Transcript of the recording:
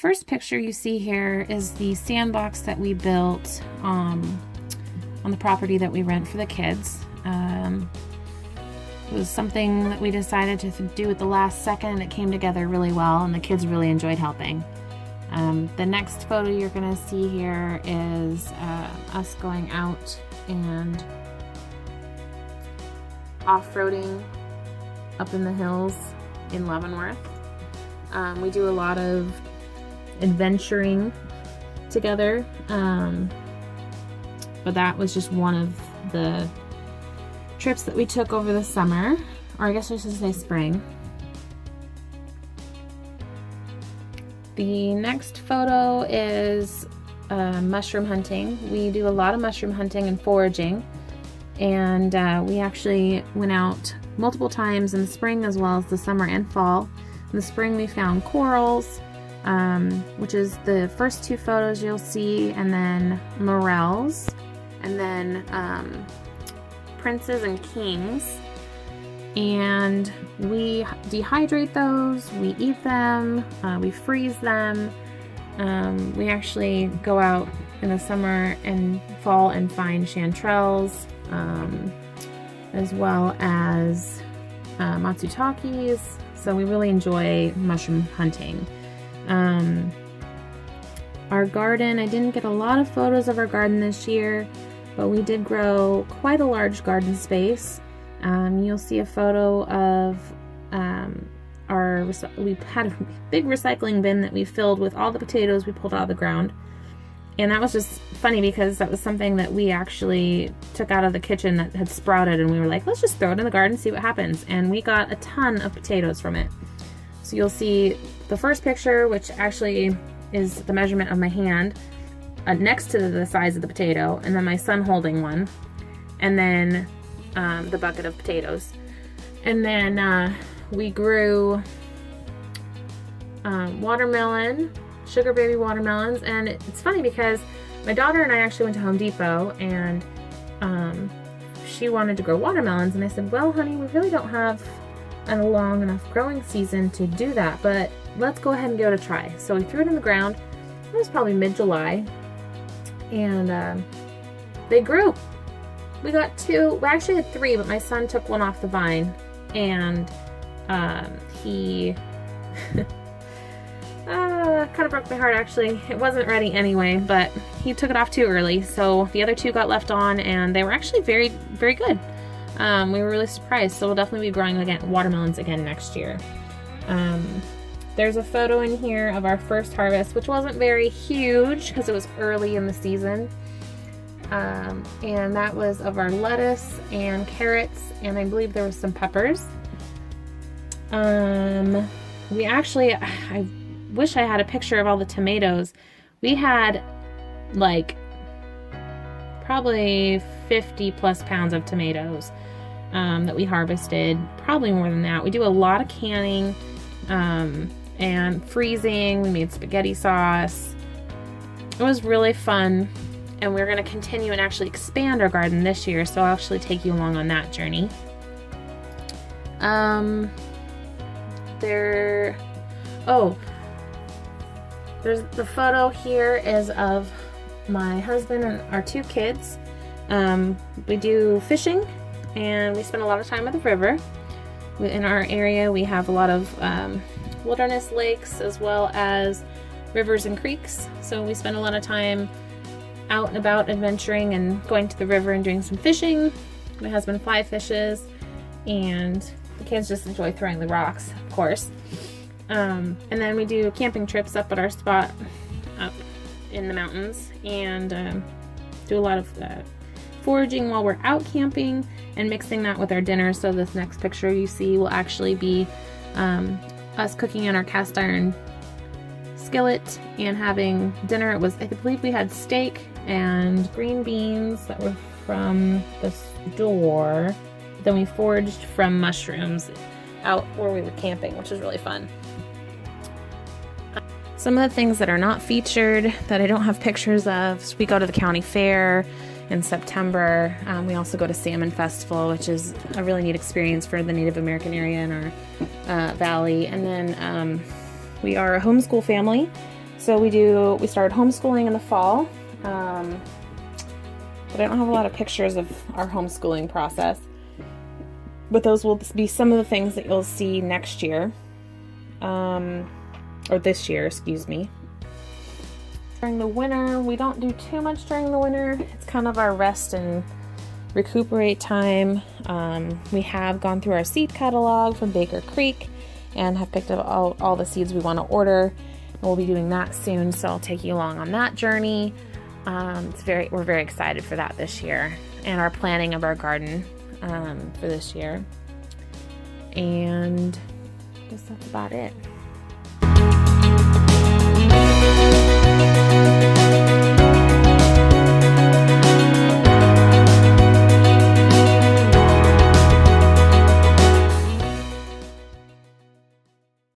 first picture you see here is the sandbox that we built on the property that we rent for the kids. It was something that we decided to do at the last second, and it came together really well, and the kids really enjoyed helping. The next photo you're going to see here is us going out and off-roading up in the hills in Leavenworth. We do a lot of adventuring together, but that was just one of the trips that we took over the summer, or I guess I should say spring. The next photo is mushroom hunting. We do a lot of mushroom hunting and foraging, and we actually went out multiple times in the spring as well as the summer and fall. In the spring we found corals, which is the first two photos you'll see, and then morels, and then princes and kings, and we dehydrate those, we eat them, we freeze them. We actually go out in the summer and fall and find chanterelles, as well as matsutakis, so we really enjoy mushroom hunting. Our garden, I didn't get a lot of photos of our garden this year, but we did grow quite a large garden space. You'll see a photo of we had a big recycling bin that we filled with all the potatoes we pulled out of the ground. And that was just funny because that was something that we actually took out of the kitchen that had sprouted, and we were like, let's just throw it in the garden and see what happens. And we got a ton of potatoes from it. So you'll see the first picture, which actually is the measurement of my hand, next to the size of the potato, and then my son holding one, and then the bucket of potatoes. And then we grew watermelon, sugar baby watermelons, and it's funny because my daughter and I actually went to Home Depot, and she wanted to grow watermelons, and I said, well honey, we really don't have a long enough growing season to do that, but let's go ahead and give it a try. So we threw it in the ground. It was probably mid-July, and they grew. We got two, we actually had three, but my son took one off the vine, and he kind of broke my heart actually. It wasn't ready anyway, but he took it off too early, so the other two got left on, and they were actually very, very good. We were really surprised, so we'll definitely be growing watermelons again next year. There's a photo in here of our first harvest, which wasn't very huge because it was early in the season. And that was of our lettuce and carrots, and I believe there was some peppers. We actually, I wish I had a picture of all the tomatoes. We had like probably 50 plus pounds of tomatoes that we harvested, probably more than that. We do a lot of canning and freezing. We made spaghetti sauce. It was really fun, and we're going to continue and actually expand our garden this year, so I'll actually take you along on that journey. There's the photo here is of my husband and our two kids. We do fishing, and we spend a lot of time at the river. In our area, we have a lot of wilderness lakes as well as rivers and creeks, so we spend a lot of time out and about adventuring and going to the river and doing some fishing. My husband fly fishes, and the kids just enjoy throwing the rocks, of course. And then we do camping trips up at our spot up in the mountains, and do a lot of foraging while we're out camping and mixing that with our dinner. So this next picture you see will actually be us cooking in our cast iron skillet and having dinner. It was, I believe we had steak and green beans that were from the store. Then we foraged from mushrooms out where we were camping, which was really fun. Some of the things that are not featured that I don't have pictures of, so we go to the county fair in September. We also go to Salmon Festival, which is a really neat experience for the Native American area in our valley. And then we are a homeschool family, So we started homeschooling in the fall, but I don't have a lot of pictures of our homeschooling process. But those will be some of the things that you'll see next year, or this year, excuse me. During the winter, we don't do too much during the winter. It's kind of our rest and recuperate time. We have gone through our seed catalog from Baker Creek and have picked up all the seeds we want to order. And we'll be doing that soon, so I'll take you along on that journey. We're very excited for that this year, and our planning of our garden for this year. And I guess that's about it.